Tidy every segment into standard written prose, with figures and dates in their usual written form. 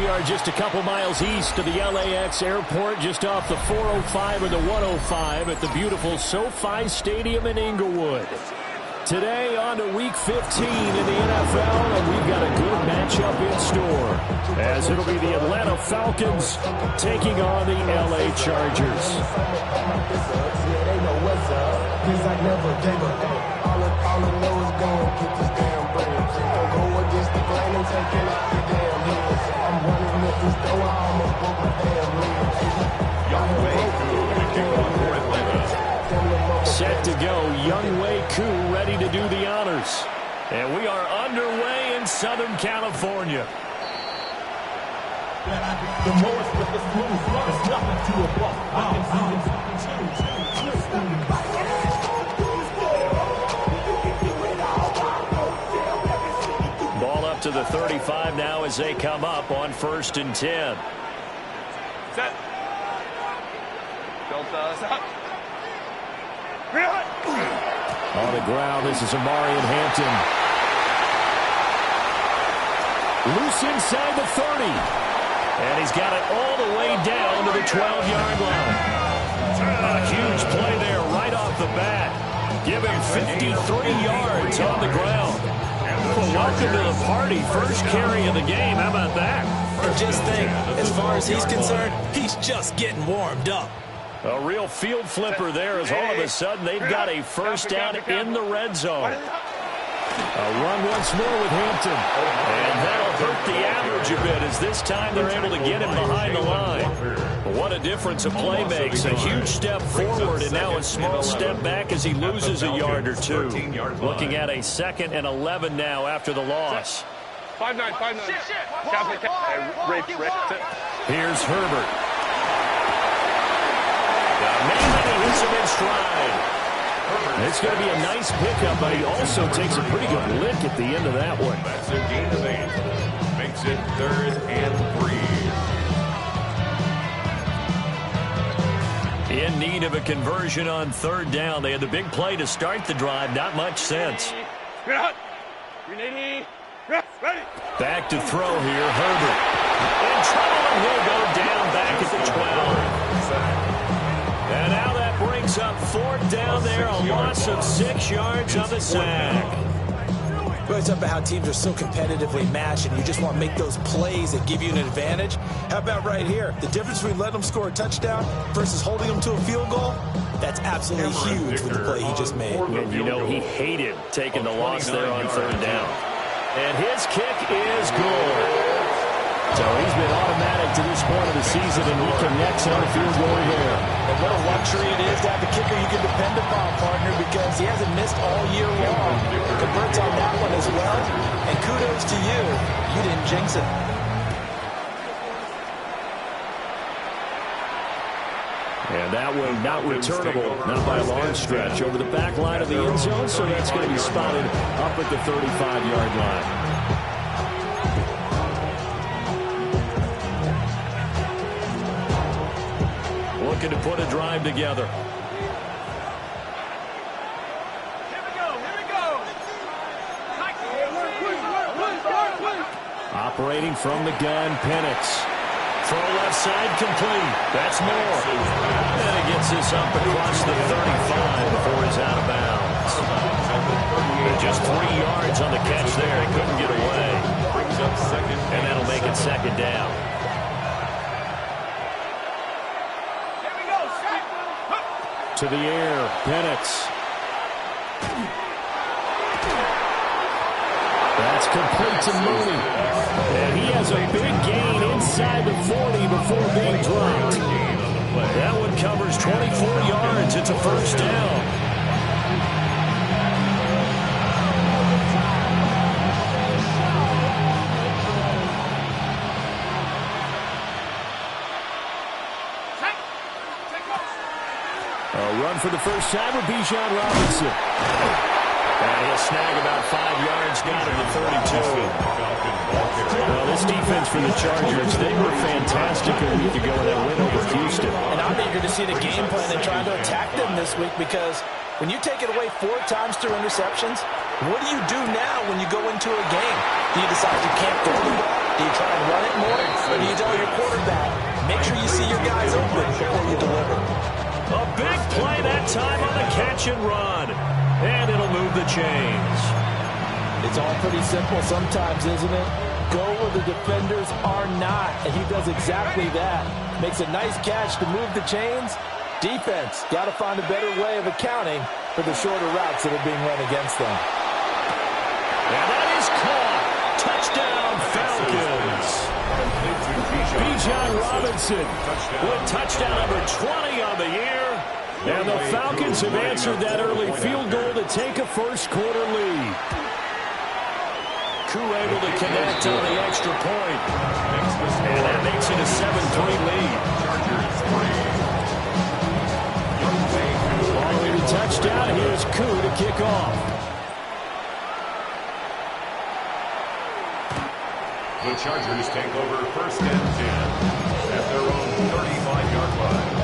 are just a couple miles east of the LAX airport, just off the 405 or the 105 at the beautiful SoFi Stadium in Inglewood. Today on to Week 15 in the NFL, and we've got a good matchup in store, as it'll be the Atlanta Falcons taking on the LA Chargers. Set to go, Younghoe Koo ready to do the honors. And we are underway in Southern California. The lowest with the smooth, there's nothing to a bluff. Ball up to the 35 now as they come up on 1st and 10. Set. Delta, set. On the ground, this is Amarian Hampton. Loose inside the 30. And he's got it all the way down to the 12-yard line. A huge play there right off the bat. Give him 53 yards on the ground. Well, welcome to the party. First carry of the game. How about that? And just think, as far as he's concerned, he's just getting warmed up. A real field flipper there as all of a sudden they've got a first down in the red zone. A run once more with Hampton. And that'll hurt the average a bit as this time they're able to get him behind the line. What a difference a play makes. A huge step forward and now a small step back as he loses a yard or two. Looking at a 2nd and 11 now after the loss. 5-9, 5-9. Here's Herbert. He hits him in stride. It's going to be a nice pickup, but he also takes a pretty good lick at the end of that one. That's a gain of 8. Makes it 3rd and 3. In need of a conversion on 3rd down. They had the big play to start the drive. Not much sense. Back to throw here. Herbert. In trouble, and he'll go down back at the 12. And now that brings up 4th down there, a loss of 6 yards on the sack. Well, it's about how teams are so competitively matched, and you just want to make those plays that give you an advantage. How about right here? The difference between letting them score a touchdown versus holding them to a field goal, that's absolutely huge with the play he just made. And you know he hated taking the loss there on 3rd down. And his kick is good. So he's been automatic to this point of the season, and he connects on the field goal there. And what a luxury it is to have a kicker you can depend upon, partner, because he hasn't missed all year long. Converts on that one as well, and kudos to you. You didn't jinx it. And that one not returnable, not by a long stretch, over the back line of the end zone, so that's going to be spotted up at the 35-yard line. Looking to put a drive together. Here we go. Operating from the gun, Penix. Throw left side complete. That's more. And he gets this up across the 35 before he's out of bounds. Just 3 yards on the catch there. He couldn't get away. And that'll make it 2nd down. To the air, Penix. That's complete to Mooney. And he has a big gain inside the 40 before being dropped. That one covers 24 yards. It's a 1st down. A run for the first time with Bijan Robinson. And he'll snag about 5 yards down to the 32. Well, this defense for the Chargers, they were fantastic a week ago in that win over Houston. And I'm eager to see the game plan and trying to attack them this week, because when you take it away 4 times through interceptions, what do you do now when you go into a game? Do you decide you can't throw the ball? Do you try and run it more, or do you tell your quarterback, make sure you see your guys open before you deliver? A big play that time on the catch and run. And it'll move the chains. It's all pretty simple sometimes, isn't it? Go where the defenders are not, and he does exactly that. Makes a nice catch to move the chains. Defense, got to find a better way of accounting for the shorter routes that are being run against them. And that is caught. Touchdown, Falcons. Bijan Robinson with touchdown number 20 on the year. And the Falcons have answered that early field goal to take a first-quarter lead. Koo able to connect on the extra point. And that makes it a 7-3 lead. Following the touchdown, here's Koo to kick off. The Chargers take over first and 10 at their own 35-yard line.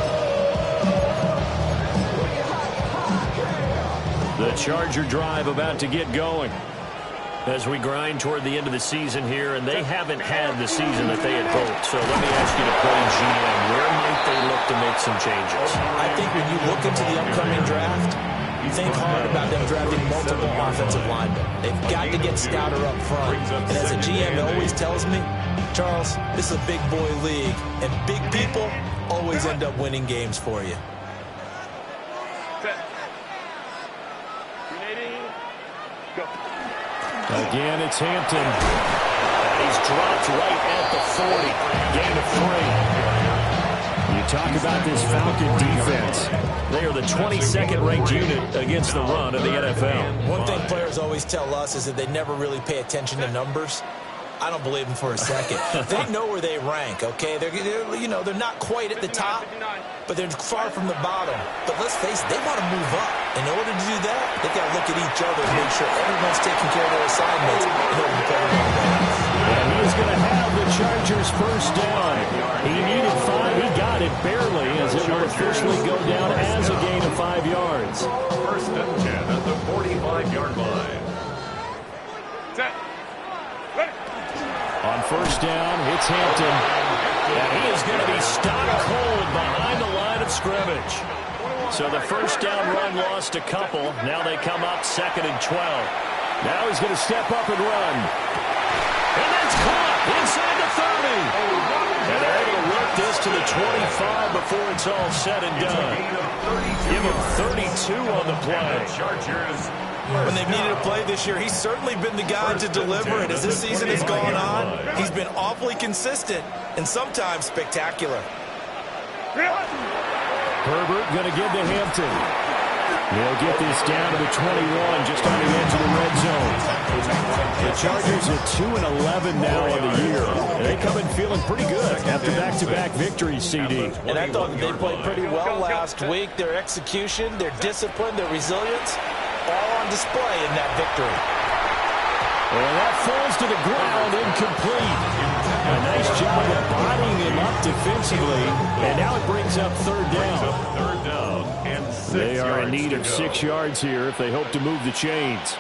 The Charger drive about to get going as we grind toward the end of the season here, and they haven't had the season that they had hoped. So let me ask you to play GM. Where might they look to make some changes? I think when you look into the upcoming draft, think hard about them drafting multiple offensive linemen. They've got to get stouter up front. And as a GM, it always tells me, Charles, this is a big boy league, and big people always end up winning games for you. Again, it's Hampton. And he's dropped right at the 40. Gain of 3. You talk about this Falcon defense. They are the 22nd ranked unit against the run in the NFL. One thing players always tell us is that they never really pay attention to numbers. I don't believe them for a second. They know where they rank, okay? They're not quite at the top, but they're far from the bottom. But let's face it, they want to move up. In order to do that, they've got to look at each other and make sure everyone's taking care of their assignments in order to play the game. And he's going to have the Chargers first down. He needed 5. He got it barely, as it will officially go down as a gain of 5 yards. First and 10 at the 45-yard line. On first down, it's Hampton. And he is going to be stopped cold behind the line of scrimmage. So the first down run lost a couple. Now they come up 2nd and 12. Now he's going to step up and run. And that's caught inside the 30. And they're able to work this to the 25 before it's all said and done. Give him 32 on the play. Chargers. When they've needed a play this year, he's certainly been the guy to deliver. And as this season has gone on, he's been awfully consistent and sometimes spectacular. Herbert going to give to Hampton. He'll get this down to the 21, just on the edge of the red zone. The Chargers are 2-11 now on the year. And they come in feeling pretty good after back-to-back victories, CD. And I thought that they played pretty well last week. Their execution, their discipline, their resilience, all on display in that victory. And that falls to the ground, incomplete. A nice job of bodying him up defensively. And now it brings up third down. Third down and 6 They are in yards need to of go. 6 yards here if they hope to move the chains.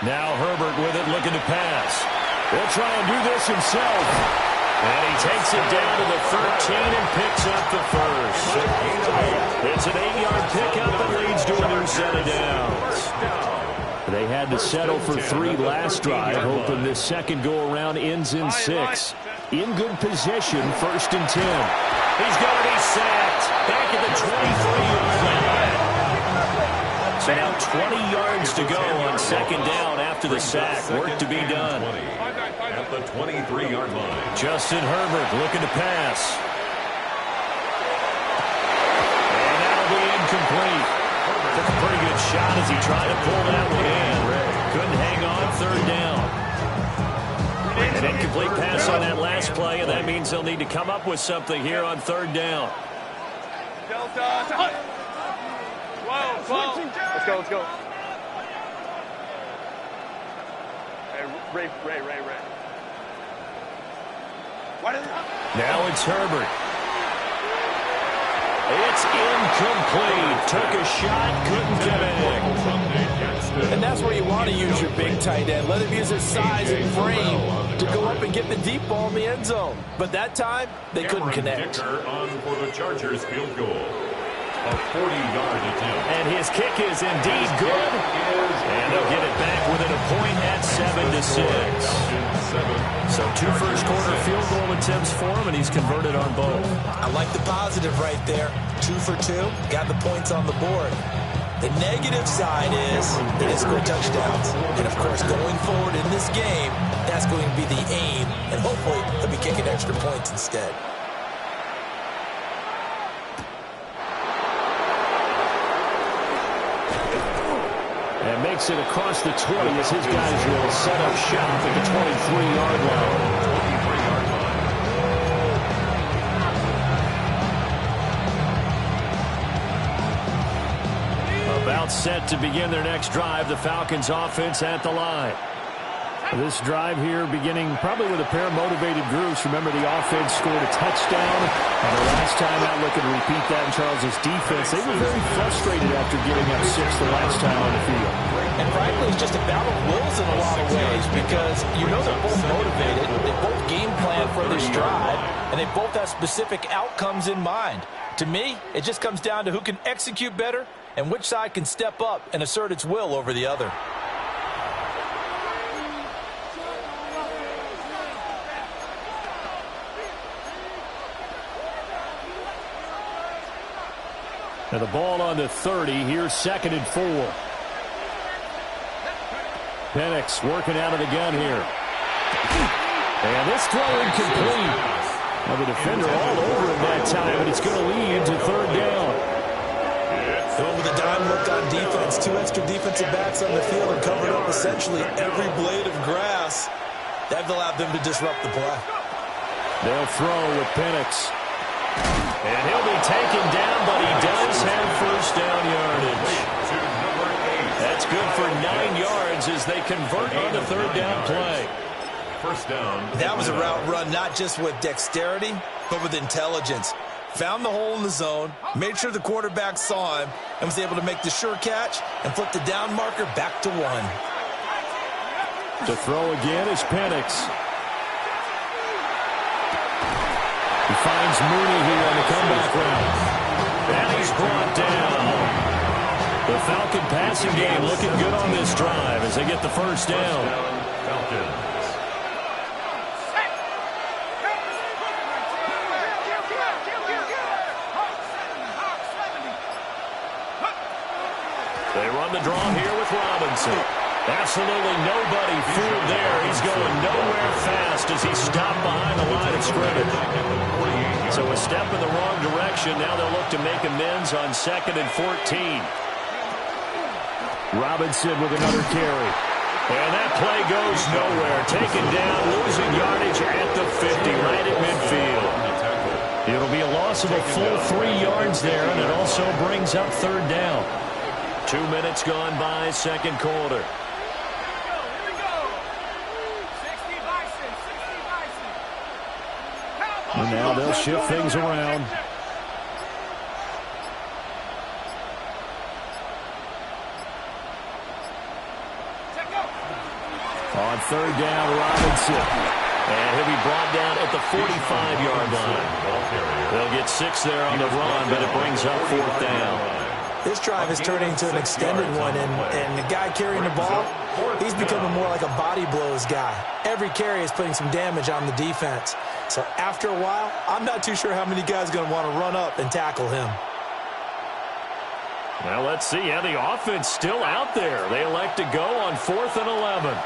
Now Herbert with it, looking to pass. He'll try and do this himself. And he takes it down to the 13 and picks up the first. It's an 8-yard pickup and leads to a new set of downs. They had to settle for 3 last drive, hoping this second go-around ends in 6. In good position, 1st and 10. He's going to be sacked back at the 23-yard line. So now 20 yards to go on 2nd down after the sack. Work to be done. At the 23-yard line. Justin Herbert looking to pass. And that'll be incomplete. Took a pretty good shot as he tried to pull that one in. Couldn't hang on, 3rd down. An incomplete pass on that last play, and that means they'll need to come up with something here on 3rd down. Let's go, let's go. Hey, Ray. Now it's Herbert. It's incomplete. Took a shot, couldn't get it. And that's where you want to use your big tight end. Let him use his size and frame to go up and get the deep ball in the end zone. But that time, they couldn't connect. On for the Chargers field goal. A 40-yard attempt. And his kick is indeed good. And they'll get it back within a point at 7-6. So 2 first-quarter field goal attempts for him, and he's converted on both. I like the positive right there. 2 for 2. Got the points on the board. The negative side is they didn't score touchdowns. And, of course, going forward in this game, that's going to be the aim. And hopefully they'll be kicking extra points instead. And makes it across the 20 as his guys will set up shop at the 23-yard line. About set to begin their next drive, the Falcons offense at the line. This drive here beginning probably with a pair of motivated groups. Remember, the offense scored a touchdown. And the last time out, looking to repeat that in Charles' defense. They were very frustrated after giving up 6 the last time on the field. And frankly, it's just a battle of wills in a lot of ways because you know they're both motivated. They both game plan for this drive, and they both have specific outcomes in mind. To me, it just comes down to who can execute better and which side can step up and assert its will over the other. And the ball on the 30. Here's 2nd and 4. Penix working out of the gun here. And this throw incomplete. Well, the defender all over him that time, but it's going to lead to 3rd down. Going with a dime look on defense. 2 extra defensive backs on the field and covered up essentially every blade of grass. That allowed them to disrupt the play. They'll throw with Penix. And he'll be taken down, but he does have 1st down yardage. That's good for 9 yards as they convert on the 3rd down play. 1st down. That was a route run not just with dexterity, but with intelligence. Found the hole in the zone, made sure the quarterback saw him, and was able to make the sure catch and flip the down marker back to 1. To throw again is Penix. He finds Mooney here on the comeback route. And he's brought down. The Falcon passing game looking good on this drive as they get the 1st down. Falcons. They run the draw here with Robinson. Absolutely nobody fooled there. He's going nowhere fast as he's stopped behind the line of scrimmage. So a step in the wrong direction. Now they'll look to make amends on 2nd and 14. Robinson with another carry. And that play goes nowhere. Taken down, losing yardage at the 50, right at midfield. It'll be a loss of a full 3 yards there, and it also brings up 3rd down. 2 minutes gone by, 2nd quarter. And now they'll shift things around. On 3rd down, Robinson. And he'll be brought down at the 45-yard line. They'll get 6 there on the run, but it brings up 4th down. This drive is turning into an extended one, and the guy carrying the ball, he's becoming more like a body blows guy. Every carry is putting some damage on the defense. So after a while, I'm not too sure how many guys are going to want to run up and tackle him. Well, let's see. Yeah, the offense still out there. They elect to go on 4th and 11.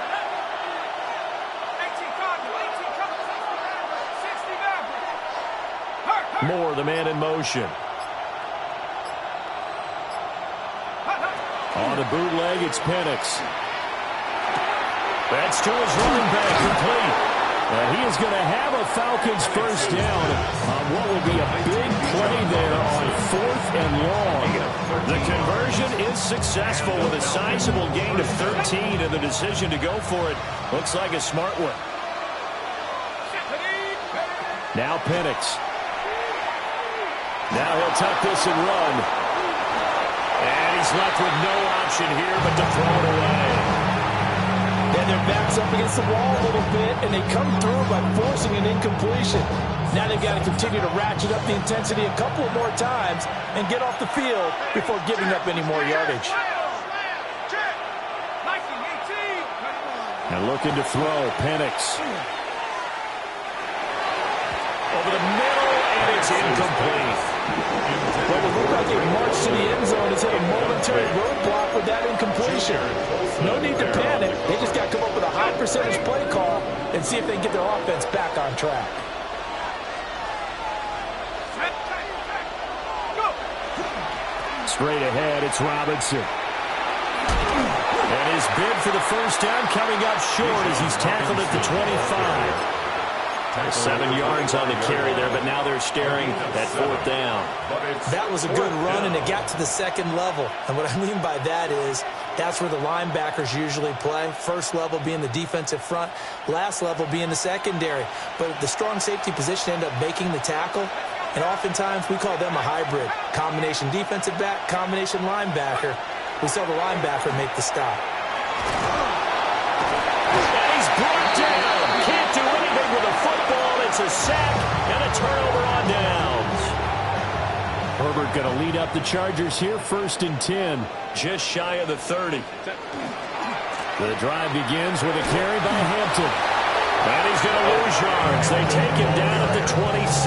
Moore, the man in motion. On a bootleg, it's Penix. That's to his running back, complete. And he is going to have a Falcons 1st down on what will be a big play there on 4th and long. The conversion is successful with a sizable gain of 13, and the decision to go for it looks like a smart one. Now Penix. Now he'll tuck this and run. And he's left with no option here but to throw it away. And their back's up against the wall a little bit, and they come through by forcing an incompletion. Now they've got to continue to ratchet up the intensity a couple of more times and get off the field before giving up any more yardage. And looking to throw, Penix. Over the middle, and it's incomplete. Well, it looked like a march to the end zone has hit a momentary roadblock with that incompletion. No need to panic. They just got to come up with a high percentage play call and see if they can get their offense back on track. Straight ahead, it's Robinson. And his bid for the first down coming up short as he's tackled at the 25. 7 yards on the carry there, but now they're staring at 4th down. That was a good run, and it got to the second level. And what I mean by that is that's where the linebackers usually play. First level being the defensive front, last level being the secondary. But the strong safety position ended up making the tackle. And oftentimes we call them a hybrid. Combination defensive back, combination linebacker. We saw the linebacker make the stop. And he's brought down. Can't do anything with a football. It's a sack and a turnover on downs. Herbert going to lead up the Chargers here, 1st and 10. Just shy of the 30. The drive begins with a carry by Hampton. And he's going to lose yards. They take him down at the 26.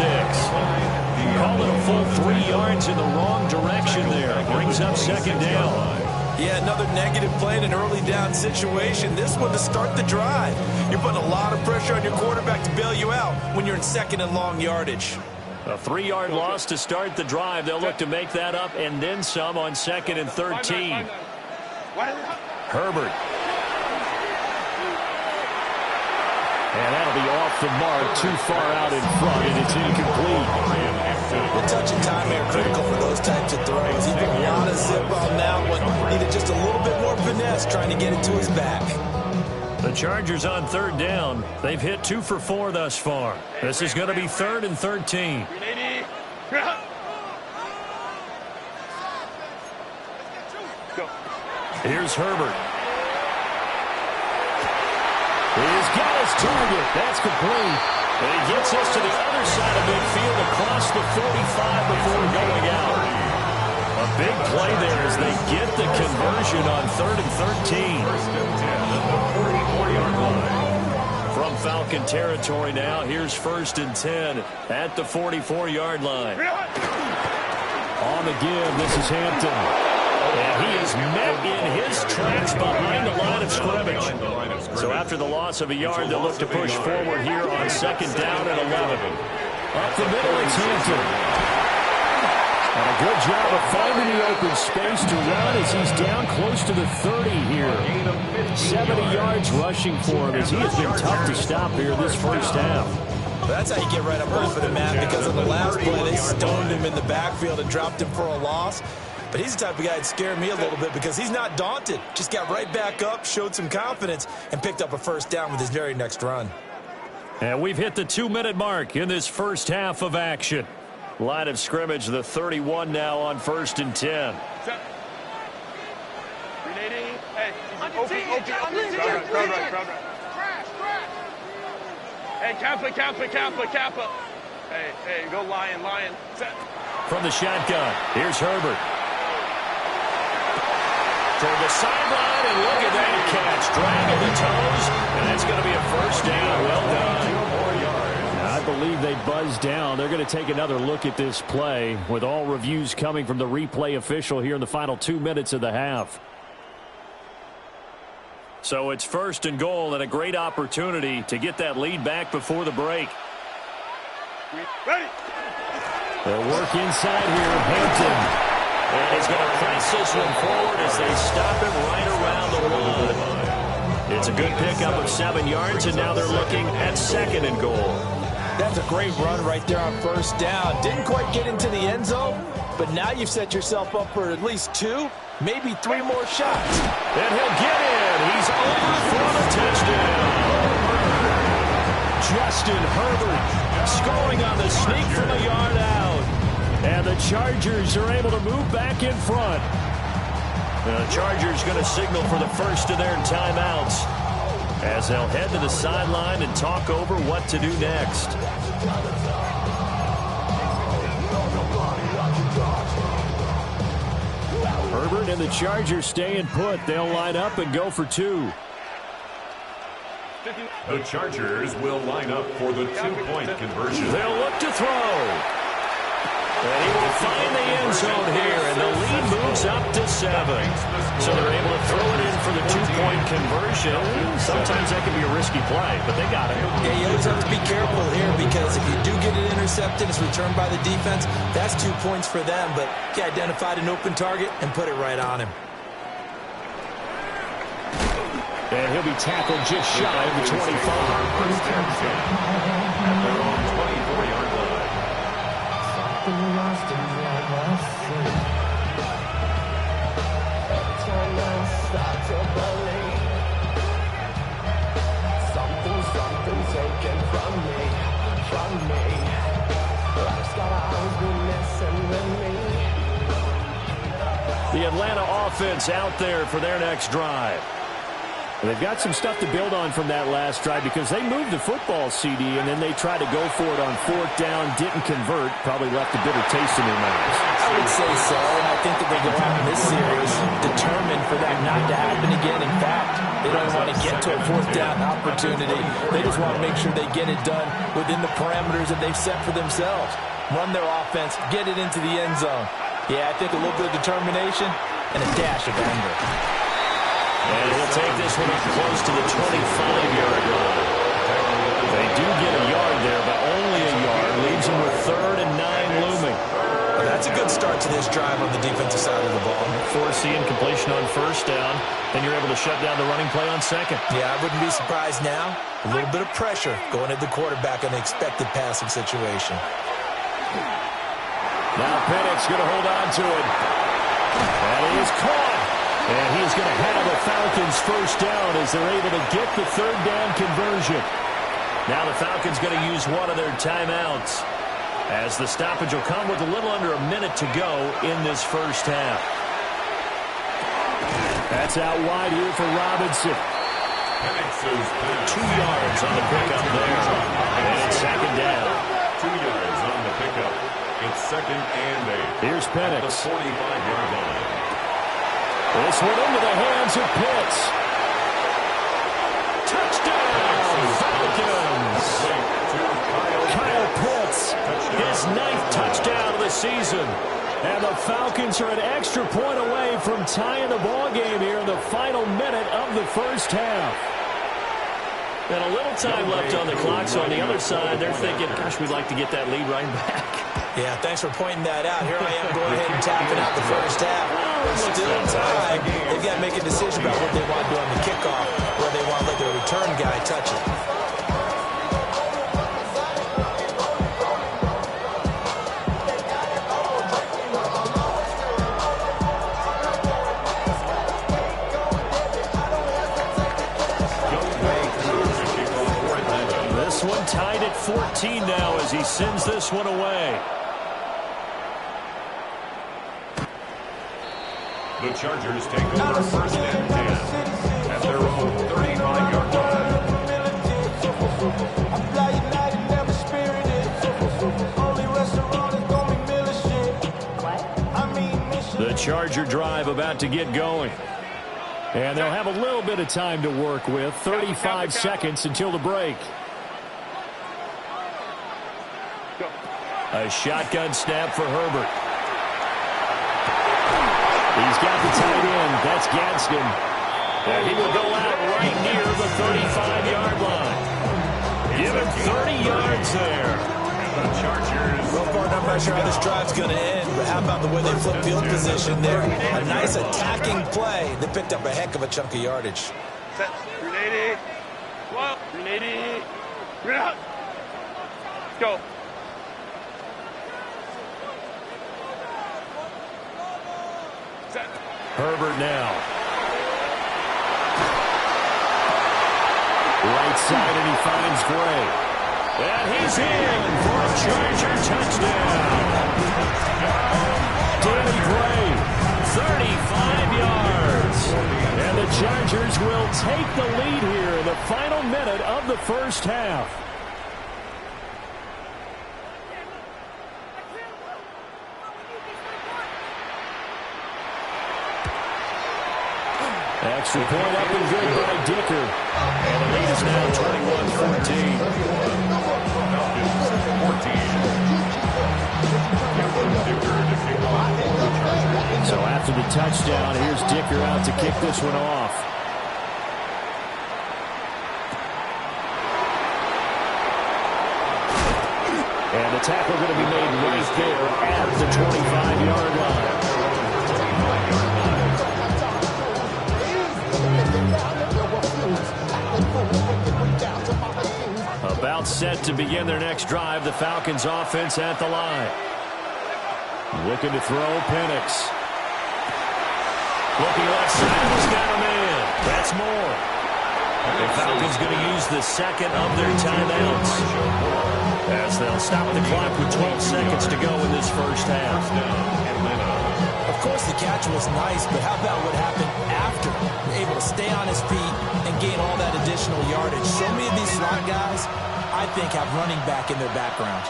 Call it a full 3 yards in the wrong direction there. Brings up 2nd down. Yeah, another negative play in an early down situation. This one to start the drive. You're putting a lot of pressure on your quarterback to bail you out when you're in 2nd and long yardage. A 3-yard loss to start the drive. They'll look to make that up and then some on 2nd and 13. Herbert. And that'll be off the mark, too far out in front, and it's incomplete. The touch and timing are critical for those types of throws. He put a lot of zip on that one. Needed just a little bit more finesse trying to get it to his back. The Chargers on 3rd down. They've hit 2 for 4 thus far. This is going to be 3rd and 13. Here's Herbert. He's got his target. That's complete. And he gets us to the other side of midfield across the 45 before going out. A big play there as they get the conversion on 3rd and 13. From Falcon territory now, here's 1st and 10 at the 44-yard line. On the give, this is Hampton. And he is met in his tracks behind the line of scrimmage. So after the loss of a yard, they'll look to push forward here on 2nd down and 11. Up the middle, it's Hampton. And a good job of finding the open space to run as he's down close to the 30 here. 70 yards rushing for him as he has been tough to stop here this first half. Well, that's how you get right up over the man, because on the last play, they stoned him in the backfield and dropped him for a loss. But he's the type of guy that scared me a little bit because he's not daunted. Just got right back up, showed some confidence, and picked up a 1st down with his very next run. And we've hit the 2-minute mark in this first half of action. Line of scrimmage, the 31 now on 1st and 10. Hey, Kappa. Hey, go Lion. Set. From the shotgun, here's Herbert. Toward the sideline, and look at that catch. Dragging the toes, and that's going to be a 1st down. Well done. I believe they buzzed down. They're going to take another look at this play with all reviews coming from the replay official here in the final 2 minutes of the half. So it's 1st and goal and a great opportunity to get that lead back before the break. Ready. They'll work inside here, Hampton. And he's going to press this one forward as they stop him right around the run. It's a good pickup of 7 yards, and now they're looking at 2nd and goal. That's a great run right there on 1st down. Didn't quite get into the end zone, but now you've set yourself up for at least 2, maybe 3 more shots. And he'll get in. He's over for the touchdown. Justin Herbert scoring on the sneak from a yard out. And the Chargers are able to move back in front. The Chargers going to signal for the first of their timeouts as they'll head to the sideline and talk over what to do next. Herbert and the Chargers staying put. They'll line up and go for two. The Chargers will line up for the two-point conversion. They'll look to throw. And he will find the end zone here, and the lead moves up to 7. So they're able to throw it in for the two-point conversion. Sometimes that can be a risky play, but they got it. Yeah, you always have to be careful here because if you do get it intercepted, it's returned by the defense. That's 2 points for them, but he identified an open target and put it right on him. And he'll be tackled just shy of the 25. First and 10 at their own 24-yard line. Something taken from me. Life's got always been messing with me. The Atlanta offense out there for their next drive. They've got some stuff to build on from that last drive because they moved the football, CD, and then they tried to go for it on 4th down, didn't convert, probably left a bitter taste in their mouths. I would say so, and I think that they go out in this series determined for that not to happen again. In fact, they don't want to get to a 4th down opportunity. They just want to make sure they get it done within the parameters that they've set for themselves. Run their offense, get it into the end zone. Yeah, I think a little bit of determination and a dash of anger. And he'll take this one up close to the 25-yard line. They do get a yard there, but only a yard. Leaves them with 3rd and 9 looming. Well, that's a good start to this drive on the defensive side of the ball. Force the incompletion on 1st down. Then you're able to shut down the running play on 2nd. Yeah, I wouldn't be surprised now. A little bit of pressure going at the quarterback on the expected passing situation. Now Penix going to hold on to it. And he is caught. And he's going to have the Falcons first down as they're able to get the 3rd down conversion. Now the Falcons going to use one of their timeouts as the stoppage will come with a little under a minute to go in this first half. That's out wide here for Robinson. 2 yards on the pickup there. And it's 2nd down. 2 yards on the pickup. It's 2nd and 8. Here's Penix. At the 45-yard line. This one into the hands of Pitts. Touchdown, Falcons! Kyle Pitts, his 9th touchdown of the season. And the Falcons are an extra point away from tying the ball game here in the final minute of the first half. And a little time left on the clock, so on the other side, they're thinking, gosh, we'd like to get that lead right back. Yeah, thanks for pointing that out. Here I am going ahead and tapping out the first half. There's still time. They've got to make a decision about what they want to do on the kickoff, where they want to let their return guy touch it. This one tied at 14 now as he sends this one away. The Chargers take over 1st and 10 at their own 35-yard line. The Charger drive about to get going. And they'll have a little bit of time to work with. 35 seconds until the break. A shotgun snap for Herbert. He's got the tight end. That's Gadsden. And he will go out right near the 35-yard line. Give him 30 yards there. The Chargers. So far, I'm not sure how this drive's going to end, but how about the way they flip field position there? A nice attacking play. They picked up a heck of a chunk of yardage. Set. 380. Well, 380. Bring it out. Let's go. Set. Herbert now. Right side, and he finds Gray. And he's in for a Charger touchdown. Danny Gray, 45 yards. And the Chargers will take the lead here in the final minute of the first half. Extra point up and good by Dicker. And the lead is now 21-14. So after the touchdown, here's Dicker out to kick this one off. And the tackle going to be made right there at the 25-yard line. About set to begin their next drive. The Falcons offense at the line. Looking to throw, Penix. Looking left side, he's got a man. That's more. The Falcons going to use the second of their timeouts, as they'll stop the clock with 12 seconds to go in this first half. Of course, the catch was nice, but how about what happened after? Able to stay on his feet and gain all that additional yardage. So many of these slot guys, I think, have running back in their background.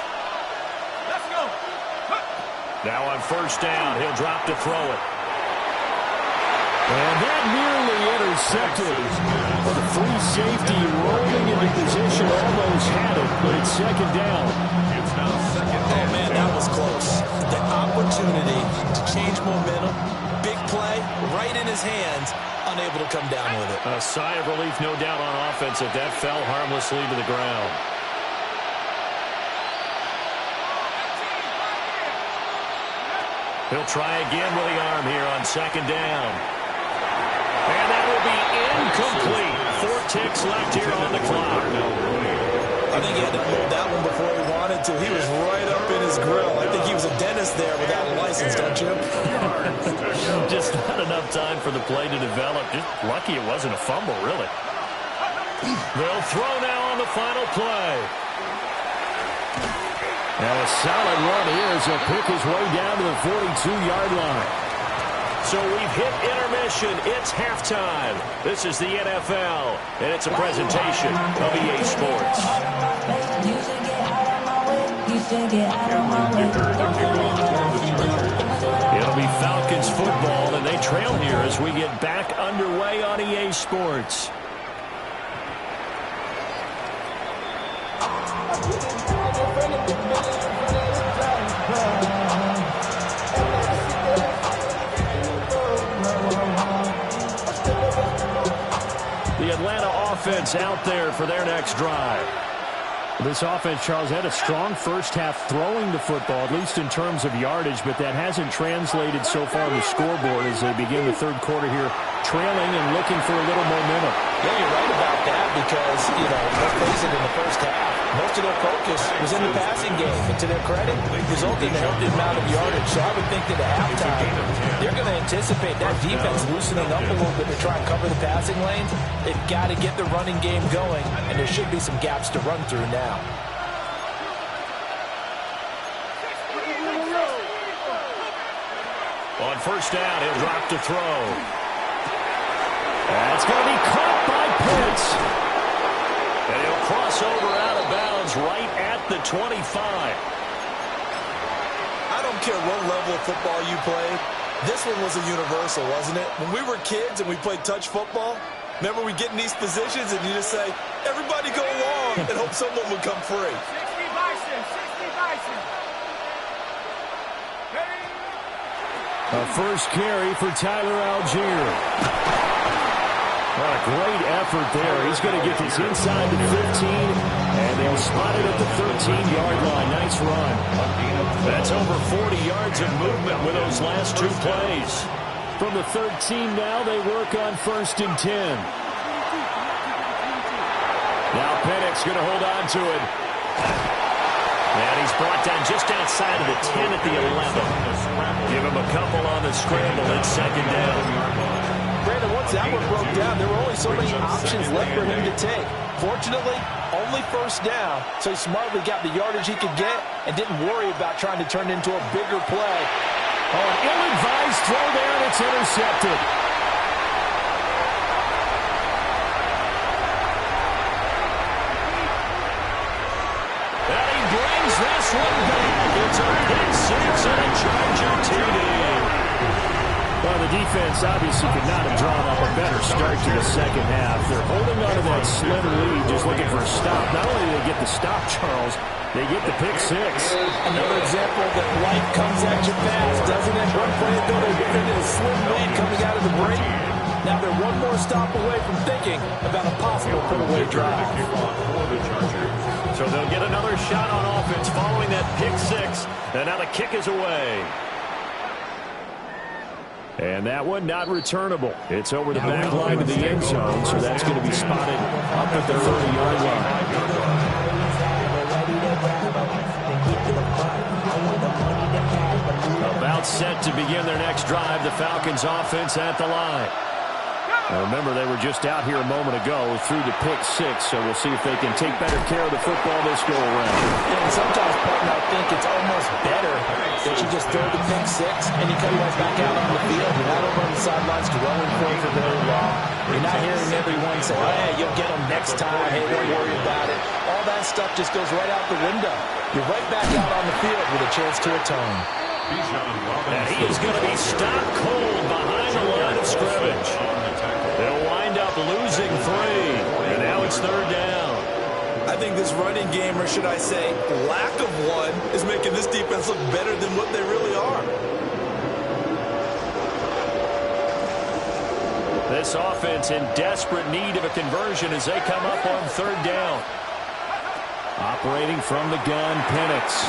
Let's go. Now on first down, he'll drop to throw it. And that nearly intercepted. The free safety rolling into position, almost had it, but it's second down. Oh, man, that was close. The opportunity to change momentum, big play, right in his hands, unable to come down with it. A sigh of relief, no doubt, on offense if that fell harmlessly to the ground. He'll try again with the arm here on second down. And that will be incomplete. 4 ticks left here on the clock. I think he had to hold that one before he wanted to. He was right up in his grill. I think he was a dentist there without a license, don't you? Just not enough time for the play to develop. Just lucky it wasn't a fumble, really. They'll throw now on the final play. And a solid run here as he'll pick his way down to the 42-yard line. So we've hit intermission. It's halftime. This is the NFL, and it's a presentation of EA Sports. It'll be Falcons football, and they trail here as we get back underway on EA Sports. The Atlanta offense out there for their next drive. This offense, Charles, had a strong first half throwing the football, at least in terms of yardage, but that hasn't translated so far on the scoreboard as they begin the third quarter here, trailing and looking for a little momentum. Yeah, you're right about that because, let's face it, in the first half, most of their focus was in the passing game. And to their credit, resulted in a healthy amount of yardage. So I would think that at halftime, they're going to anticipate that defense loosening up a little bit to try and cover the passing lanes. They've got to get the running game going, and there should be some gaps to run through now. On first down, he'll drop to throw. That's going to be caught by Pitts. And he'll cross over out of bounds right at the 25. I don't care what level of football you played. This one was a universal, wasn't it? When we were kids and we played touch football, remember we get in these positions and you just say, everybody go along and hope someone would come free. 60 Bison, 60 Bison. A first carry for Tyler Algier. What a great effort there. He's going to get this inside the 15, and they'll spot it at the 13-yard line. Nice run. That's over 40 yards of movement with those last 2 plays. From the 13 now, they work on first and 10. Now Penix going to hold on to it. And he's brought down just outside of the 10 at the 11. Give him a couple on the scramble. It's second down. Brandon, once that one broke down, there were only so many options left for him to take. Fortunately, only first down, so he smartly got the yardage he could get and didn't worry about trying to turn it into a bigger play. Oh, an ill-advised throw there, and it's intercepted. And he brings this one back. It's a pick six and a Charger TD. Well, the defense obviously could not have drawn up a better start to the second half. They're holding on to that slim lead, just looking for a stop. Not only do they get the stop, Charles, they get the pick six. Another example that life comes at you fast, doesn't it? One play ago, they were in a slim lead coming out of the break. Now they're one more stop away from thinking about a possible put-away drive. So they'll get another shot on offense following that pick six. And now the kick is away. And that one not returnable. It's over the back line to the end zone, so that's going to be spotted up at the 30-yard line. About set to begin their next drive, the Falcons offense at the line. Now remember, they were just out here a moment ago through the pick six, so we'll see if they can take better care of the football this go-around. And sometimes, Patton, I think it's almost better that you just throw the pick six and you come right back out on the field. You're not over on the sidelines dwelling for very long. You're not hearing everyone say, oh, hey, you'll get them next time. Hey, don't worry about it. All that stuff just goes right out the window. You're right back out on the field with a chance to atone. And he is going to be stopped cold behind the line of scrimmage. They'll wind up losing three, and now it's third down. I think this running game, or should I say lack of one, is making this defense look better than what they really are. This offense in desperate need of a conversion as they come up on third down. Operating from the gun, Penix.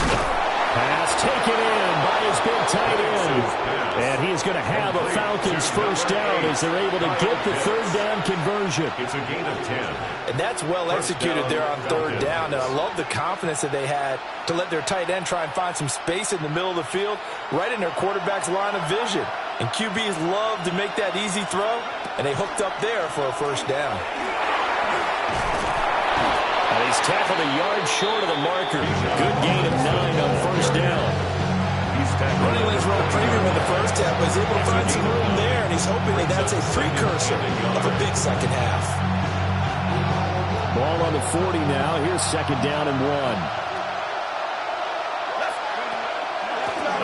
Pass taken in by his big tight end. And he is going to have a Falcons first down as they're able to get the third down conversion. It's a gain of 10. And that's well executed there on third down. And I love the confidence that they had to let their tight end try and find some space in the middle of the field, right in their quarterback's line of vision. And QBs love to make that easy throw, and they hooked up there for a first down. And he's tackled a yard short of the marker. Good gain of 9 on first down. Running his role premium in the first half, was able to find some room there, and he's hoping that that's a precursor of a big second half. Ball on the 40 now. Here's second down and 1.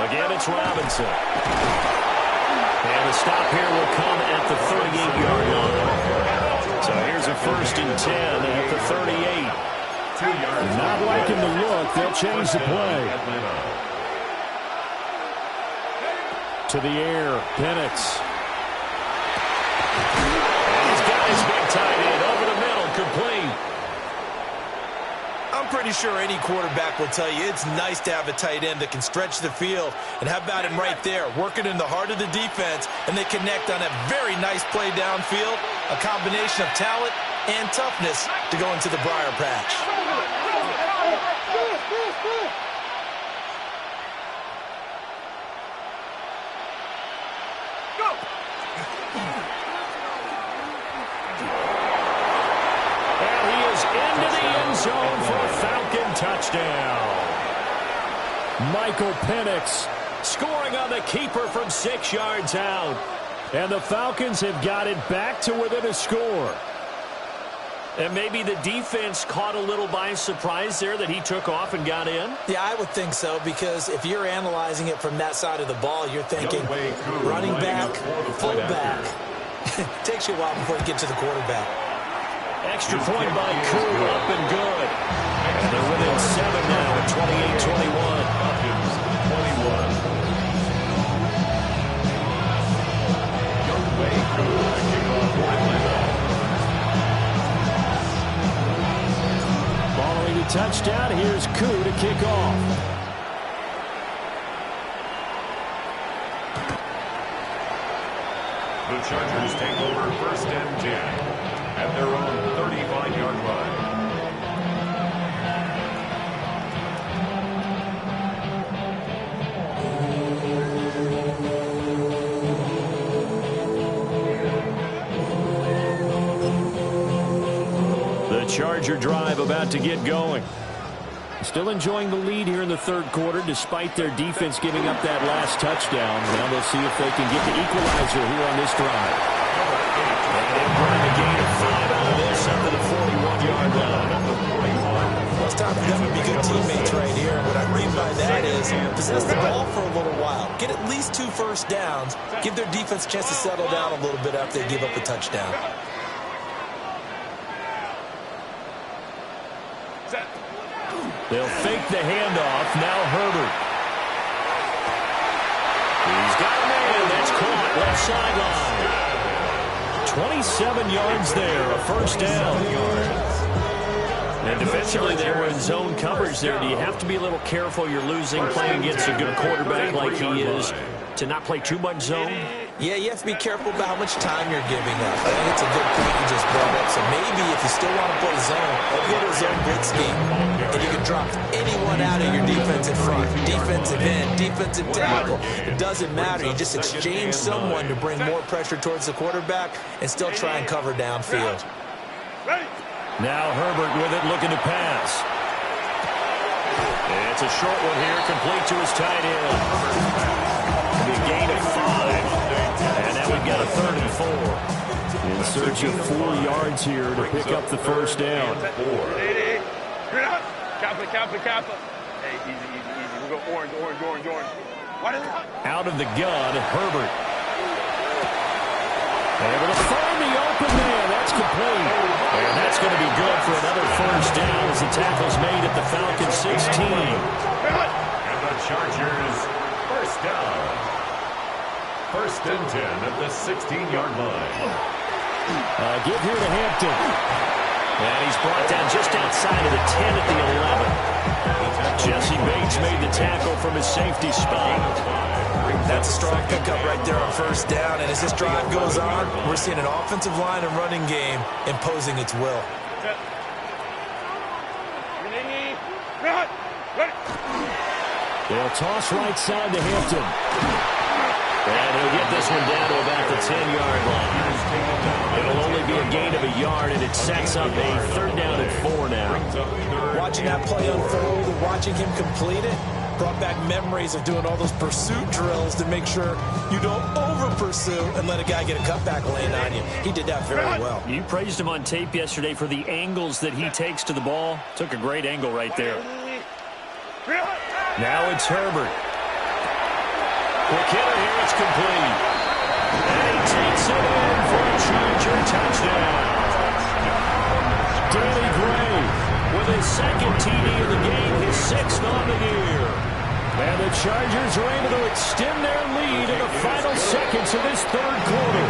Again, it's Robinson. And the stop here will come at the 38-yard line. So here's a first and 10 at the 38. Not liking the look. They'll change the play. To the air, Penix. And he's got his big tight end over the middle, complete. I'm pretty sure any quarterback will tell you it's nice to have a tight end that can stretch the field. And how about him right there, working in the heart of the defense, and they connect on a very nice play downfield, a combination of talent and toughness to go into the briar patch. Zone for a Falcon touchdown. Michael Penix scoring on the keeper from 6 yards out. And the Falcons have got it back to within a score. And maybe the defense caught a little by surprise there that he took off and got in? Yeah, I would think so, because if you're analyzing it from that side of the ball, you're thinking running back, fullback. It takes you a while before you get to the quarterback. Extra point by Koo, up and good. And they're within 7 now at 28-21. Following the touchdown, here's Koo to kick off. The Chargers take over first and 10. At their own 35-yard line. The Charger drive about to get going. Still enjoying the lead here in the third quarter, despite their defense giving up that last touchdown. Now they'll see if they can get the equalizer here on this drive. And they'll bring a gain of 5 out of this up to the 41-yard line. Well, it's time for them to be good teammates right here. And what I mean by that is possess the ball for a little while. Get at least 2 first downs. Give their defense a chance to settle down a little bit after they give up the touchdown. They'll fake the handoff. Now Herbert. He's got a man. That's caught. Left sideline. 27 yards there. A first down. And defensively, they were in zone coverage there. Do you have to be a little careful? You're losing playing against a good quarterback like he is to not play too much zone? Yeah, you have to be careful about how much time you're giving up. I think it's a good point you just brought up. So maybe if you still want to play zone, go to a zone blitz scheme, and you can drop anyone out of your defensive front, defensive end, defensive tackle. It doesn't matter. You just exchange someone to bring more pressure towards the quarterback and still try and cover downfield. Now Herbert with it, looking to pass. It's a short one here, complete to his tight end. It'll be a gain of 5. And now we've got a 3rd and 4. In search of 4 yards here to pick up the first down. Kappa. Hey, easy. We'll go orange. Out of the gun, Herbert. Able to find the open man. That's complete. And that's going to be good for another first down as the tackle's made at the Falcons 16. And the Chargers, first down. 1st and 10 at the 16-yard line. Give here to Hampton. And he's brought down just outside of the 10 at the 11. Jesse Bates made the tackle from his safety spot. That's a strong pickup right there on first down. And as this drive goes on, we're seeing an offensive line and running game imposing its will. They'll toss right side to Hampton. And he'll get this one down to about the 10-yard line. It'll only be a gain of a yard, and it sets up a 3rd down and 4 now. Watching that play unfold and watching him complete it brought back memories of doing all those pursuit drills to make sure you don't over-pursue and let a guy get a cutback lane on you. He did that very well. You praised him on tape yesterday for the angles that he takes to the ball. Took a great angle right there. Now it's Herbert. Quick hitter here, it's complete. And he takes it in for a Charger touchdown. Danny Gray with his 2nd TD of the game, his 6th on the year. And the Chargers are able to extend their lead in the final seconds of this 3rd quarter.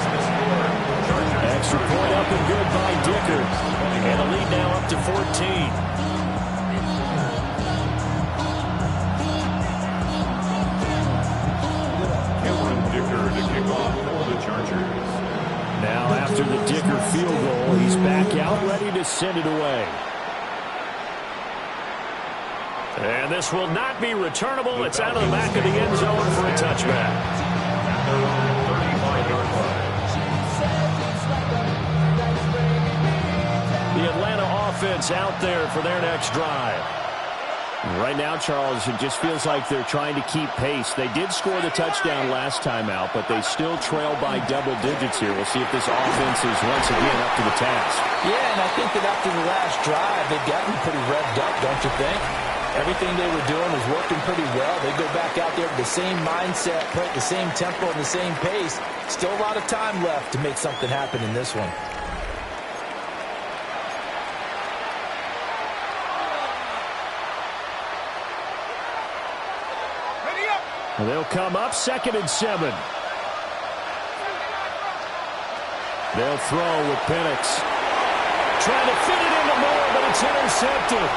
Extra point up and good by Dicker. And the lead now up to 14. Now after the Dicker field goal, he's back out ready to send it away. And this will not be returnable. It's out of the back of the end zone for a touchback. The Atlanta offense out there for their next drive. Right now, Charles, it just feels like they're trying to keep pace. They did score the touchdown last time out, but they still trail by double digits here. We'll see if this offense is once again up to the task. Yeah, and I think that after the last drive, they've gotten pretty revved up, don't you think? Everything they were doing was working pretty well. They go back out there with the same mindset, play at the same tempo and the same pace. Still a lot of time left to make something happen in this one. They'll come up 2nd and 7. They'll throw with Penix. Trying to fit it into Moore, but it's intercepted.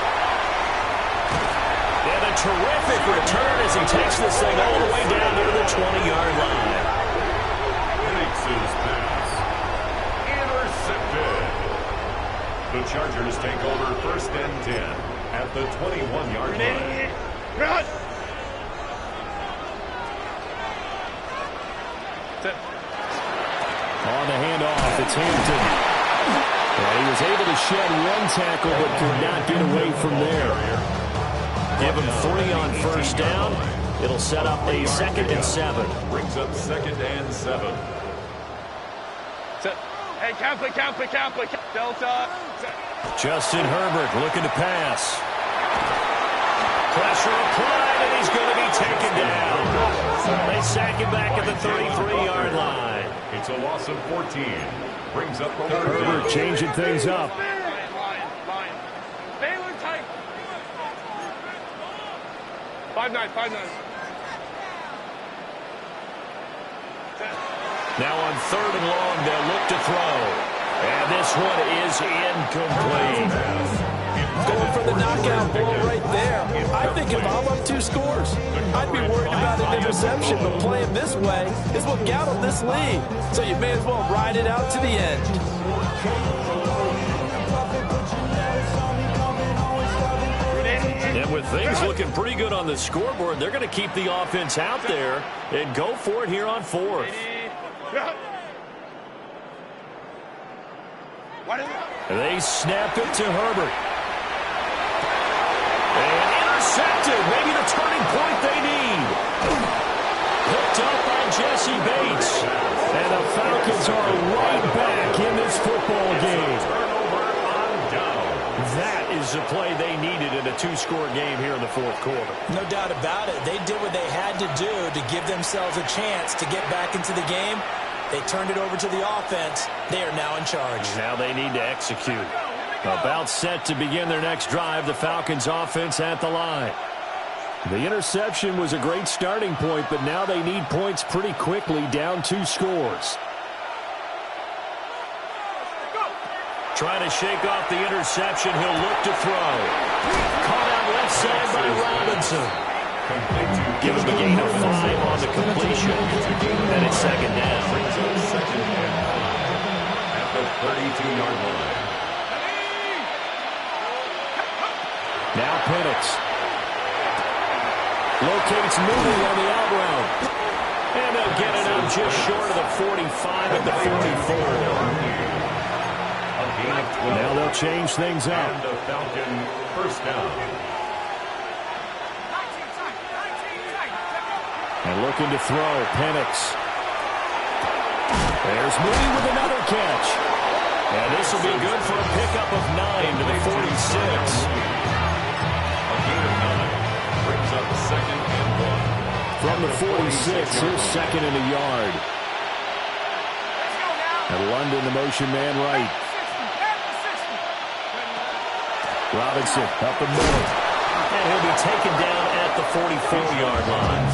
And a terrific return as he takes this thing all the way down to the 20-yard line. Penix's pass. Intercepted. The Chargers take over 1st and 10 at the 21-yard line. On the handoff, it's Hampton. And he was able to shed one tackle, but could not get away from there. Give him 3 on first down. It'll set up a 2nd and 7. Brings up 2nd and 7. Hey, count, Delta. Justin Herbert looking to pass. Pressure applied, and he's going to be taken down. They sack him back at the 33-yard line. It's a loss of 14. Brings up 3rd down. Herbert changing things up. Line. Baylor tight. 5-9. Now on 3rd and long, they'll look to throw. And this one is incomplete. Going for the knockout blow right there. I think if I'm up 2 scores, I'd be worried about an interception, but playing this way is what got them this lead. So you may as well ride it out to the end. And with things looking pretty good on the scoreboard, they're going to keep the offense out there and go for it here on 4th. They snap it to Herbert. And intercepted. Maybe the turning point they need. Picked up by Jesse Bates. And the Falcons are right back in this football game. That is the play they needed in a 2-score game here in the 4th quarter. No doubt about it. They did what they had to do to give themselves a chance to get back into the game. They turned it over to the offense. They are now in charge. Now they need to execute. About set to begin their next drive, the Falcons offense at the line. The interception was a great starting point, but now they need points pretty quickly, down 2 scores. Trying to shake off the interception, he'll look to throw. Caught out left side by Robinson. Give him a gain of 5 on the completion. Then it's 2nd down. At the 32-yard line. Now Penix. Locates Mooney on the out route. And they'll get it up just short of the 45 at the 44. Now they'll change things up. And the Falcon 1st down. And looking to throw, Penix. There's Mooney with another catch. And this will be good for a pickup of 9 to the 46. Brings up 2nd and 1. From the 46, here's 2nd and a yard. And London, the motion man right. Robinson up the middle. And he'll be taken down at the 44-yard line.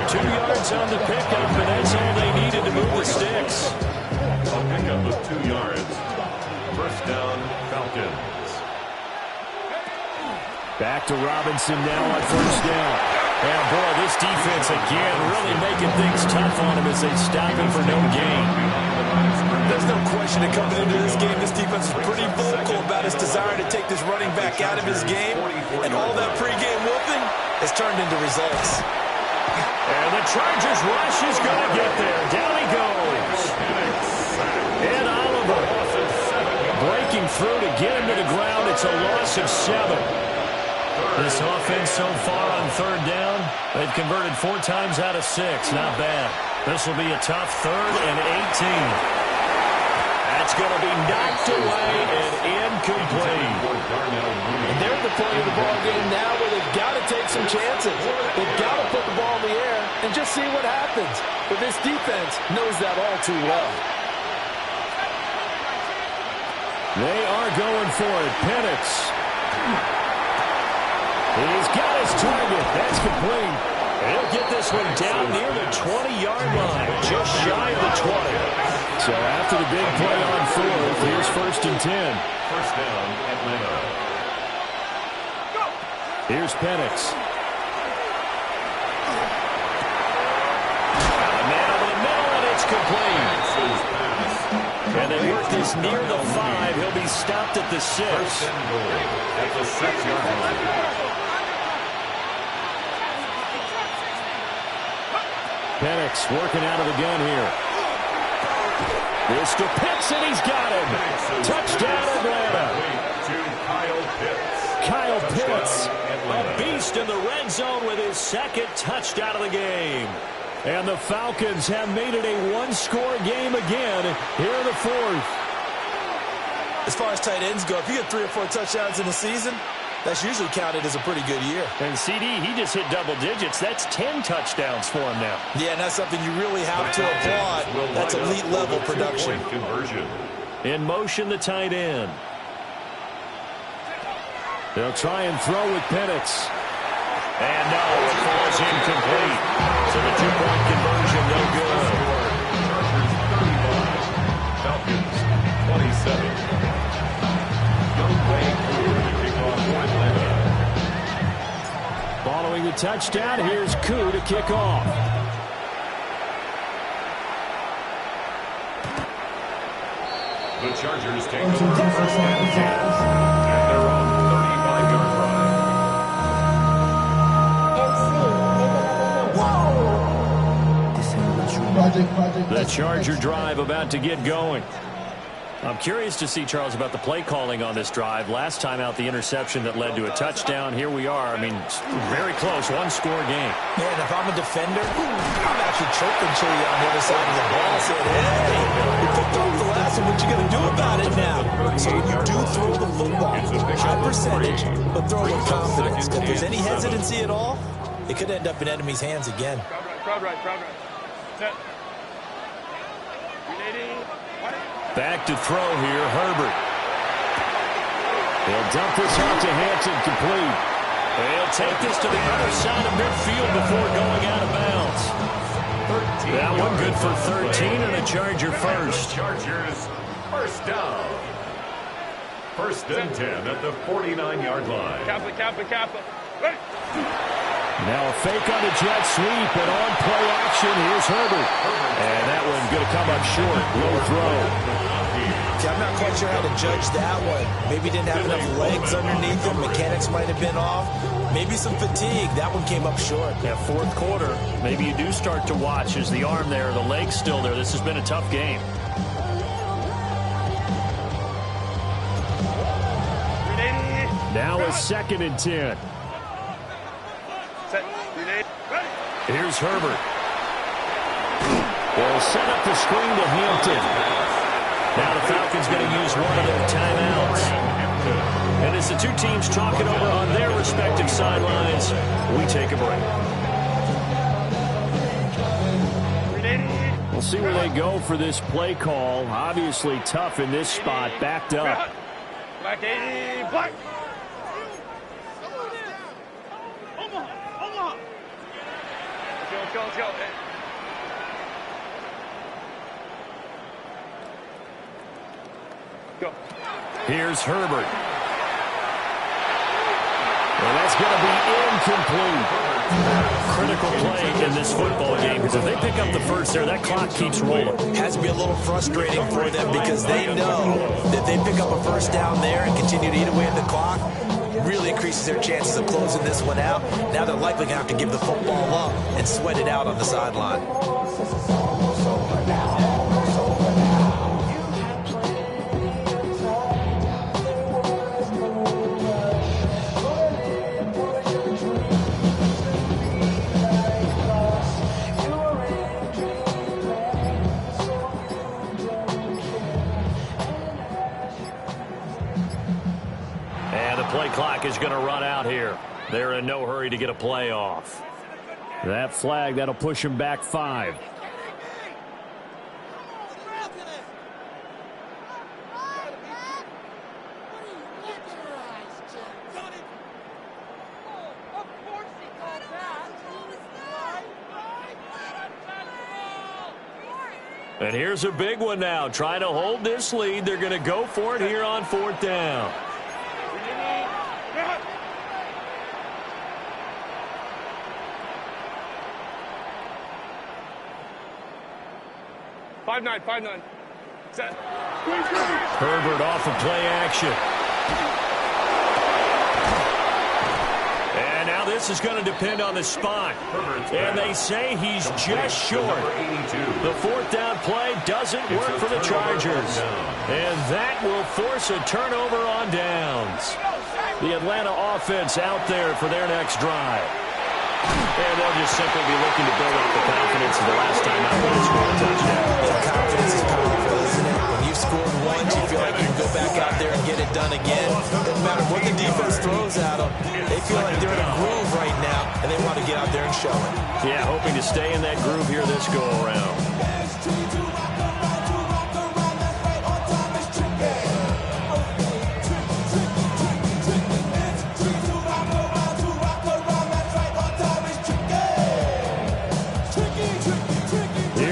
2 yards on the pickup, and that's all they needed to move the sticks. A pickup of 2 yards. 1st down, Falcons. Back to Robinson now on 1st down. And boy, this defense again really making things tough on him as they stop him for no gain. There's no question that coming into this game, this defense is pretty vocal about its desire to take this running back out of his game. And all that pregame whooping has turned into results. And the Chargers rush is going to get there. Down he goes. And Oliver breaking through to get him to the ground. It's a loss of 7. This offense so far on 3rd down, they've converted 4 times out of 6. Not bad. This will be a tough 3rd and 18. That's going to be knocked away and incomplete. And they're at the point of the ball game now where they've got to take some chances. They've got to put the ball in the air and just see what happens. But this defense knows that all too well. They are going for it. Penix. He's got his target. That's complete. He'll get this one down near the 20-yard line, just shy of the 20. So after the big play on 4th, here's 1st and 10. 1st down, Atlanta. Here's Penix. A man over the middle, and it's complete. And they work this near the 5. He'll be stopped at the 6. 1st and goal at the 6-yard line. Penix working out of the gun here. This to Pitts, and he's got him. Touchdown, Atlanta. To Kyle Pitts. Kyle Pitts, a beast in the red zone with his second touchdown of the game. And the Falcons have made it a one-score game again here in the fourth. As far as tight ends go, if you get 3 or 4 touchdowns in a season, that's usually counted as a pretty good year. And CD, he just hit double digits. That's 10 touchdowns for him now. Yeah, and that's something you really have to applaud. That's elite-level production. In motion, the tight end. They'll try and throw with Penix. And no, it falls incomplete. So the 2-point conversion, no good. Falcons 27. Following the touchdown, here's Koo to kick off. The Chargers take over first and 10 at their own 35-yard line. The Charger drive about to get going. I'm curious to see, Charles, about the play calling on this drive. Last time out, the interception that led to a touchdown. Here we are. I mean, very close, one-score game. Man, if I'm a defender, I'm actually chirping to you on the other side of the ball saying, hey, you picked off the last one. What you going to do about it now? So when you do throw the football, high percentage, but throw with confidence. If there's any hesitancy at all, it could end up in enemy's hands again. Crowd right. Set. Back to throw here, Herbert. He'll dump this out to Hampton, complete. He'll take this to the other side of midfield before going out of bounds. That one good for 13 and a Charger first. Chargers first down. First and 10 at the 49-yard line. Kappa. Ready. Now a fake on the jet sweep, and on play action, here's Herbert. And that one going to come up short, low throw. See, I'm not quite sure how to judge that one. Maybe didn't have enough legs underneath him. Mechanics might have been off. Maybe some fatigue. That one came up short. Yeah, fourth quarter, maybe you do start to watch. Is the arm there, the leg's still there? This has been a tough game. Now a 2nd and 10. Set. Ready. Here's Herbert. They'll set up the screen to Hampton. Now the Falcons going to use one of their timeouts. And as the two teams talk it over on their respective sidelines, we take a break. We'll see where they go for this play call. Obviously tough in this spot, backed up. Black 80, black. Let's go. Go. Here's Herbert. Well, that's going to be incomplete. Critical play in this football game, because if they pick up the first there, that clock keeps rolling. Has to be a little frustrating for them because they know that they pick up a first down there and continue to eat away at the clock. Really increases their chances of closing this one out. Now they're likely going to have to give the football up and sweat it out on the sideline. Play clock is going to run out here. They're in no hurry to get a play off. That flag, that'll push him back 5. And here's a big one now. Trying to hold this lead. They're going to go for it here on 4th down. 5-9. Set. Herbert off of play action. And now this is going to depend on the spot. And they say he's just short. The 4th down play doesn't work for the Chargers. And that will force a turnover on downs. The Atlanta offense out there for their next drive. And they'll just simply be looking to build up the confidence of the last time out when they scored a touchdown. Yeah, confidence is powerful, isn't it? When you've scored once, you feel like you can go back out there and get it done again. No matter what the defense throws at them, they feel like they're in a groove right now, and they want to get out there and show it. Yeah, hoping to stay in that groove here this go-around.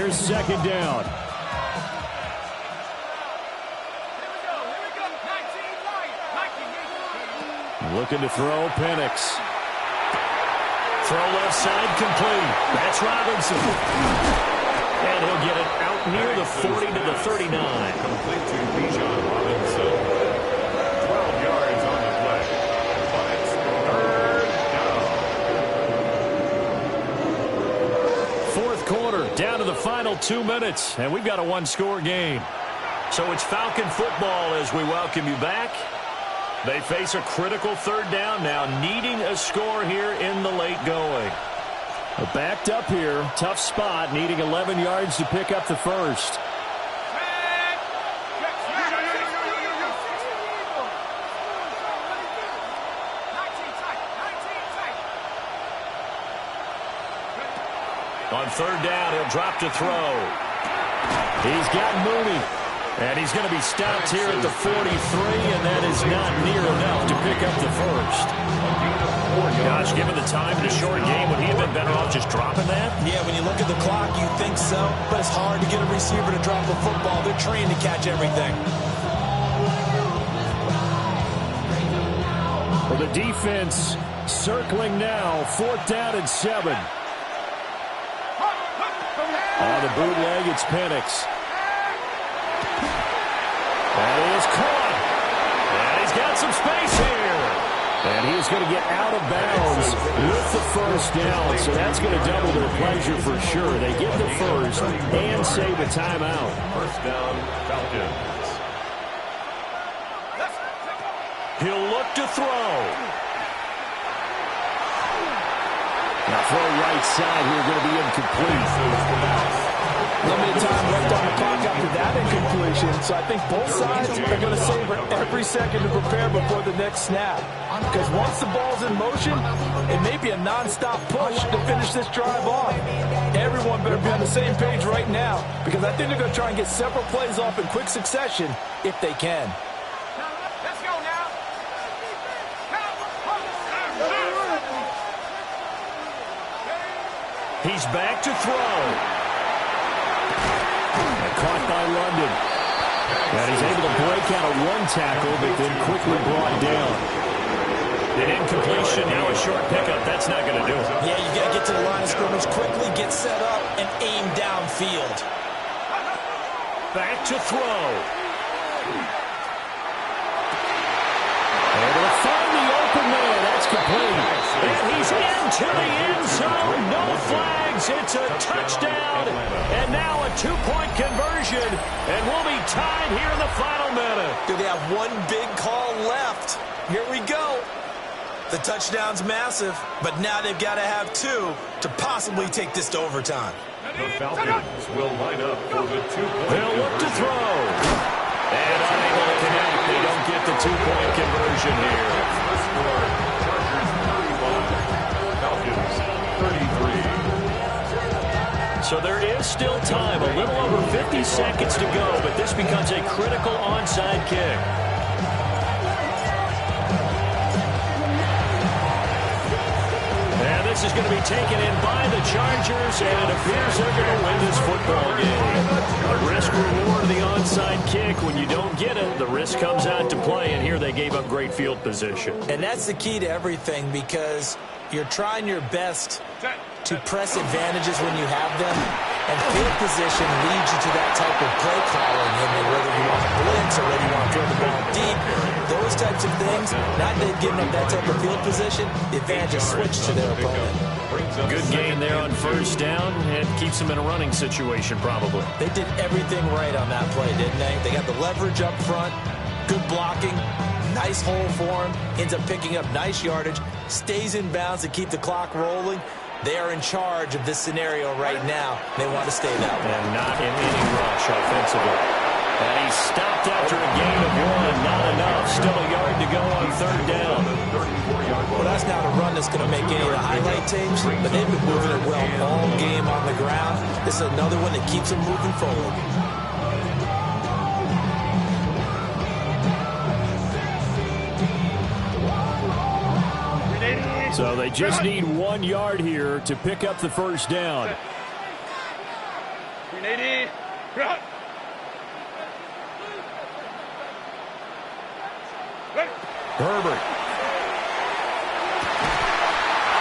Second down. Looking to throw, Penix. Throw left side, complete. That's Robinson. And he'll get it out near the 40 to the 39. Complete to Bijan Robinson. 12 yards on the play. But it's third down. Fourth quarter, down to the final 2 minutes, and we've got a one-score game. So it's Falcon football as we welcome you back. They face a critical third down now, needing a score here in the late going. Backed up here, tough spot, needing 11 yards to pick up the first. On third down, he'll drop to throw. He's got Mooney. And he's going to be stopped here at the 43, and that is not near enough to pick up the first. Gosh, given the time in a short game, would he have been better off just dropping that? Yeah, when you look at the clock, you think so. But it's hard to get a receiver to drop a football. They're trained to catch everything. Well, the defense circling now, 4th down and 7. On the bootleg, it's Penix. That is caught. And he's got some space here. And he's going to get out of bounds with the first down. So that's going to double their pleasure for sure. They get the first and save a timeout. First down, Falcons. He'll look to throw. Now throw right side here, going to be incomplete. Limited time left on the clock after that incompletion, so I think both sides are going to savor every second to prepare before the next snap. Because once the ball's in motion, it may be a non-stop push to finish this drive off. Everyone better be on the same page right now, because I think they're going to try and get several plays off in quick succession if they can. Let's go now. He's back to throw. Caught by London. And he's able to break out of one tackle, but then quickly brought down. An incompletion, now a short pickup. That's not going to do it. Yeah, you got to get to the line of scrimmage quickly, get set up, and aim downfield. Back to throw. Able to find the open man. That's complete. And he's into the end zone. No flags. It's a touchdown. And now a 2-point conversion. And we'll be tied here in the final minute. Do they have one big call left? Here we go. The touchdown's massive, but now they've got to have 2 to possibly take this to overtime. The Falcons will line up for the 2-point. They'll look to throw. And unable to connect. They don't get the 2-point conversion here. The score, Chargers 31, Falcons 33. So there is still time, a little over 50 seconds to go, but this becomes a critical onside kick. And this is going to be taken in by the Chargers, and it appears they're going to win this football game. A risk-reward of the onside kick. When you don't get it, the risk comes out to play, and here they gave up great field position. And that's the key to everything, because you're trying your best to press advantages when you have them, and field position leads you to that type of play calling, and whether you want to blitz or whether you want to throw the ball deep, those types of things. Now they've given up that type of field position, the advantage is switched to their opponent. Good gain there on first down, and keeps them in a running situation probably. They did everything right on that play, didn't they? They got the leverage up front, good blocking, Nice hole for him. Ends up picking up nice yardage. Stays in bounds to keep the clock rolling. They are in charge of this scenario right now. They want to stay that way. And not in any rush offensively. And he's stopped after a gain of 1. Not enough. Still a yard to go on third down. Well, that's not a run that's going to make any of the highlight tapes, but they've been moving it well all game on the ground. This is another one that keeps them moving forward. So they just need 1 yard here to pick up the first down. Herbert.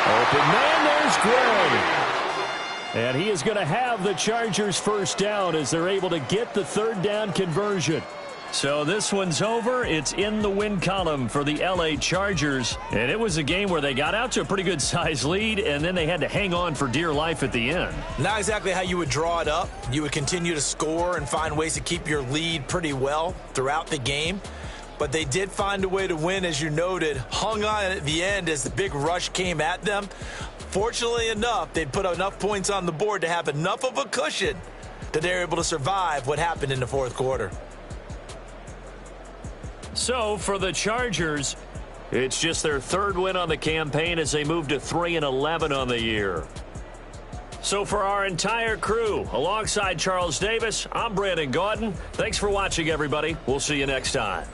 Open man, there's Gray. And he is going to have the Chargers first down as they're able to get the third down conversion. So this one's over. It's in the win column for the L.A. Chargers. And it was a game where they got out to a pretty good size lead, and then they had to hang on for dear life at the end. Not exactly how you would draw it up. You would continue to score and find ways to keep your lead pretty well throughout the game. But they did find a way to win, as you noted. Hung on at the end as the big rush came at them. Fortunately enough, they put enough points on the board to have enough of a cushion that they're able to survive what happened in the fourth quarter. So for the Chargers, it's just their third win on the campaign as they move to 3-11 on the year. So for our entire crew, alongside Charles Davis, I'm Brandon Gaudin. Thanks for watching, everybody. We'll see you next time.